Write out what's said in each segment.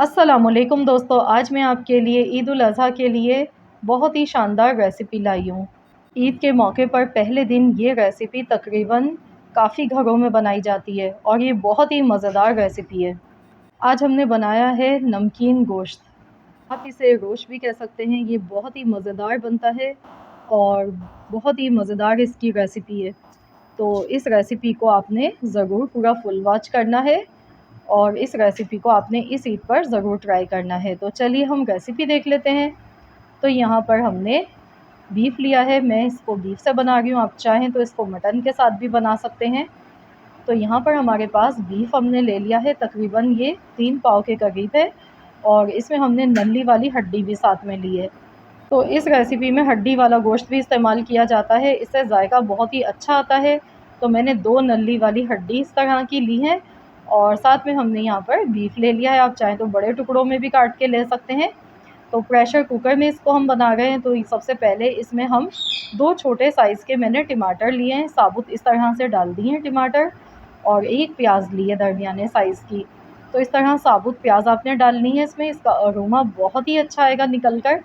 अस्सलामुअलैकुम दोस्तों, आज मैं आपके लिए ईद उल अज़हा के लिए बहुत ही शानदार रेसिपी लाई हूँ। ईद के मौके पर पहले दिन ये रेसिपी तकरीबन काफ़ी घरों में बनाई जाती है और ये बहुत ही मज़ेदार रेसिपी है। आज हमने बनाया है नमकीन गोश्त, आप इसे रोश भी कह सकते हैं। ये बहुत ही मज़ेदार बनता है और बहुत ही मज़ेदार इसकी रेसिपी है। तो इस रेसिपी को आपने ज़रूर पूरा फुल वॉच करना है और इस रेसिपी को आपने इस ईद पर ज़रूर ट्राई करना है। तो चलिए हम रेसिपी देख लेते हैं। तो यहाँ पर हमने बीफ लिया है, मैं इसको बीफ से बना रही हूँ, आप चाहें तो इसको मटन के साथ भी बना सकते हैं। तो यहाँ पर हमारे पास बीफ हमने ले लिया है, तकरीबन ये 3 पाव के करीब है और इसमें हमने नली वाली हड्डी भी साथ में ली है। तो इस रेसिपी में हड्डी वाला गोश्त भी इस्तेमाल किया जाता है, इससे जायका बहुत ही अच्छा आता है। तो मैंने 2 नली वाली हड्डी इस तरह की ली है और साथ में हमने यहाँ पर बीफ ले लिया है। आप चाहें तो बड़े टुकड़ों में भी काट के ले सकते हैं। तो प्रेशर कुकर में इसको हम बना रहे हैं। तो सबसे पहले इसमें हम 2 छोटे साइज़ के मैंने टमाटर लिए हैं, साबुत इस तरह से डाल दिए हैं टमाटर, और 1 प्याज ली है दरमियाने साइज़ की। तो इस तरह साबुत प्याज आपने डालनी है इसमें, इसका अरोमा बहुत ही अच्छा आएगा निकल कर।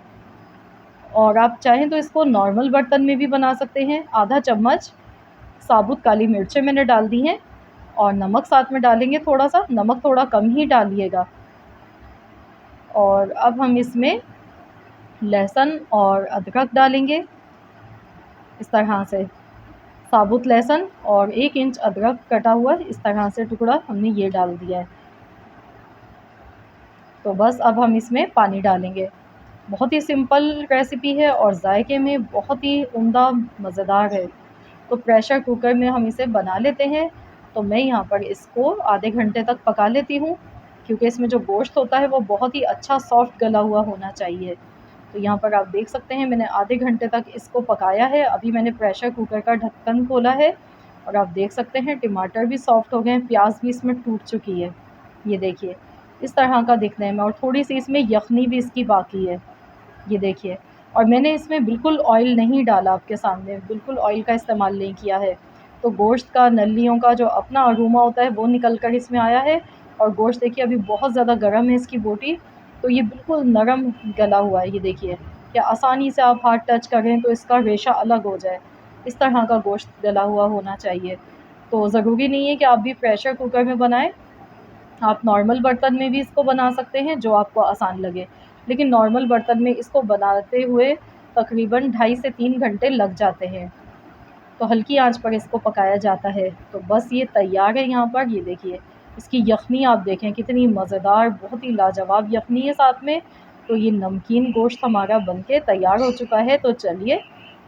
और आप चाहें तो इसको नॉर्मल बर्तन में भी बना सकते हैं। आधा चम्मच साबुत काली मिर्चें मैंने डाल दी हैं और नमक साथ में डालेंगे थोड़ा सा, नमक थोड़ा कम ही डालिएगा। और अब हम इसमें लहसुन और अदरक डालेंगे इस तरह से, साबुत लहसुन और 1 इंच अदरक कटा हुआ इस तरह से टुकड़ा हमने ये डाल दिया है। तो बस अब हम इसमें पानी डालेंगे। बहुत ही सिंपल रेसिपी है और जायके में बहुत ही उम्दा मज़ेदार है। तो प्रेशर कुकर में हम इसे बना लेते हैं। तो मैं यहाँ पर इसको आधे घंटे तक पका लेती हूँ, क्योंकि इसमें जो गोश्त होता है वो बहुत ही अच्छा सॉफ्ट गला हुआ होना चाहिए। तो यहाँ पर आप देख सकते हैं मैंने आधे घंटे तक इसको पकाया है। अभी मैंने प्रेशर कुकर का ढक्कन खोला है और आप देख सकते हैं टमाटर भी सॉफ्ट हो गए हैं, प्याज भी इसमें टूट चुकी है। ये देखिए इस तरह का दिखने में, और थोड़ी सी इसमें यखनी भी इसकी बाकी है, ये देखिए। और मैंने इसमें बिल्कुल ऑयल नहीं डाला, आपके सामने बिल्कुल ऑयल का इस्तेमाल नहीं किया है। तो गोश्त का, नलियों का जो अपना अरोमा होता है वो निकल कर इसमें आया है। और गोश्त देखिए अभी बहुत ज़्यादा गर्म है इसकी बोटी, तो ये बिल्कुल नरम गला हुआ है। ये देखिए क्या आसानी से आप हाथ टच करें तो इसका रेशा अलग हो जाए, इस तरह का गोश्त गला हुआ होना चाहिए। तो ज़रूरी नहीं है कि आप भी प्रेशर कुकर में बनाएं, आप नॉर्मल बर्तन में भी इसको बना सकते हैं जो आपको आसान लगे। लेकिन नॉर्मल बर्तन में इसको बनाते हुए तकरीबन 2.5 से 3 घंटे लग जाते हैं। तो हल्की आंच पर इसको पकाया जाता है। तो बस ये तैयार है यहाँ पर। ये देखिए इसकी यखनी आप देखें कितनी मज़ेदार, बहुत ही लाजवाब यखनी है साथ में। तो ये नमकीन गोश्त हमारा बनके तैयार हो चुका है। तो चलिए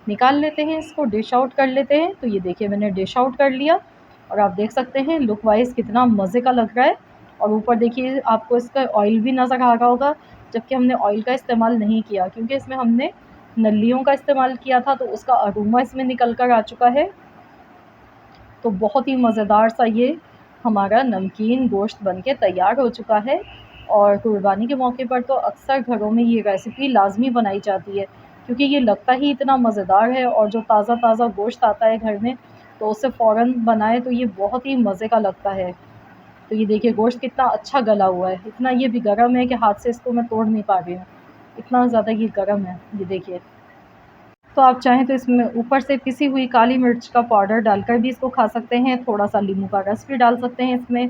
निकाल लेते हैं इसको, डिश आउट कर लेते हैं। तो ये देखिए मैंने डिश आउट कर लिया और आप देख सकते हैं लुक वाइज़ कितना मज़े का लग रहा है। और ऊपर देखिए आपको इसका ऑयल भी नज़र आ रहा होगा, जबकि हमने ऑयल का इस्तेमाल नहीं किया क्योंकि इसमें हमने नलियों का इस्तेमाल किया था, तो उसका अरोमा इसमें निकल कर आ चुका है। तो बहुत ही मज़ेदार सा ये हमारा नमकीन गोश्त बनके तैयार हो चुका है। और कुर्बानी के मौके पर तो अक्सर घरों में ये रेसिपी लाज़मी बनाई जाती है, क्योंकि ये लगता ही इतना मज़ेदार है। और जो ताज़ा ताज़ा गोश्त आता है घर में, तो उससे फ़ौरन बनाए तो ये बहुत ही मज़े का लगता है। तो ये देखिए गोश्त कितना अच्छा गला हुआ है, इतना ये भी गर्म है कि हाथ से इसको मैं तोड़ नहीं पा रही हूँ, इतना ज़्यादा ये गर्म है। ये देखिए, तो आप चाहें तो इसमें ऊपर से पिसी हुई काली मिर्च का पाउडर डालकर भी इसको खा सकते हैं, थोड़ा सा नींबू का रस भी डाल सकते हैं इसमें।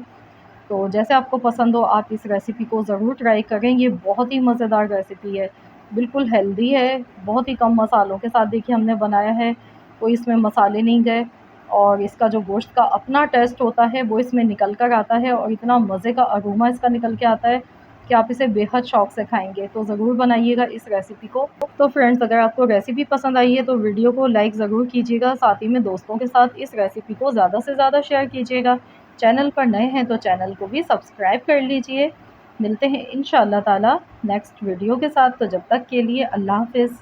तो जैसे आपको पसंद हो आप इस रेसिपी को ज़रूर ट्राई करें। ये बहुत ही मज़ेदार रेसिपी है, बिल्कुल हेल्दी है, बहुत ही कम मसालों के साथ देखिए हमने बनाया है, कोई इसमें मसाले नहीं गए। और इसका जो गोश्त का अपना टेस्ट होता है वो इसमें निकल कर आता है और इतना मज़े का अरोमा इसका निकल के आता है कि आप इसे बेहद शौक़ से खाएँगे। तो ज़रूर बनाइएगा इस रेसिपी को। तो फ्रेंड्स, अगर आपको रेसिपी पसंद आई है तो वीडियो को लाइक ज़रूर कीजिएगा, साथ ही में दोस्तों के साथ इस रेसिपी को ज़्यादा से ज़्यादा शेयर कीजिएगा। चैनल पर नए हैं तो चैनल को भी सब्सक्राइब कर लीजिए। मिलते हैं इंशाअल्लाह ताला नेक्स्ट वीडियो के साथ। तो जब तक के लिए अल्लाह हाफ़िज़।